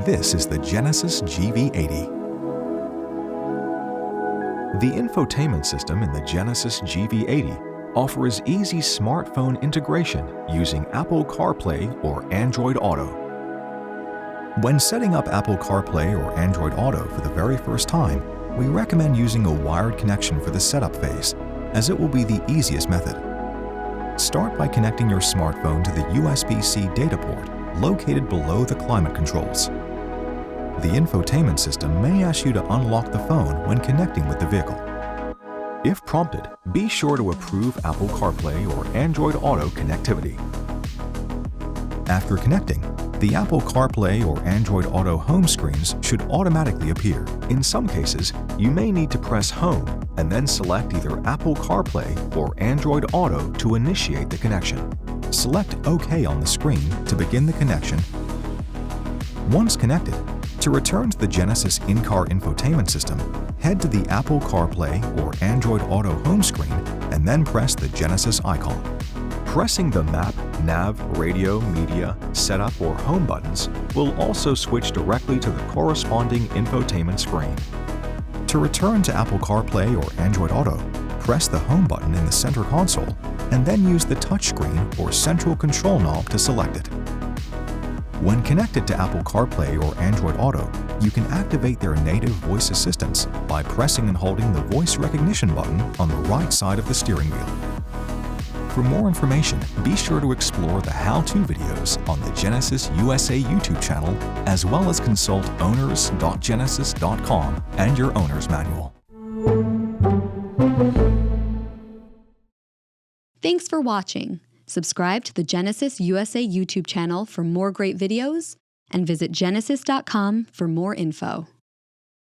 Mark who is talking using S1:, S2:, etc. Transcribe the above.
S1: This is the Genesis GV80. The infotainment system in the Genesis GV80 offers easy smartphone integration using Apple CarPlay or Android Auto. When setting up Apple CarPlay or Android Auto for the very first time, we recommend using a wired connection for the setup phase, as it will be the easiest method. Start by connecting your smartphone to the USB-C data port located below the climate controls. The infotainment system may ask you to unlock the phone when connecting with the vehicle. If prompted, be sure to approve Apple CarPlay or Android Auto connectivity. After connecting, the Apple CarPlay or Android Auto home screens should automatically appear. In some cases, you may need to press Home and then select either Apple CarPlay or Android Auto to initiate the connection. Select OK on the screen to begin the connection. Once connected, to return to the Genesis in-car infotainment system, head to the Apple CarPlay or Android Auto home screen and then press the Genesis icon. Pressing the Map, Nav, Radio, Media, Setup, or Home buttons will also switch directly to the corresponding infotainment screen. To return to Apple CarPlay or Android Auto, press the Home button in the center console and then use the touchscreen or central control knob to select it. When connected to Apple CarPlay or Android Auto, you can activate their native voice assistants by pressing and holding the voice recognition button on the right side of the steering wheel. For more information, be sure to explore the how-to videos on the Genesis USA YouTube channel, as well as consult owners.genesis.com and your owner's manual.
S2: Thanks for watching. Subscribe to the Genesis USA YouTube channel for more great videos and visit genesis.com for more info.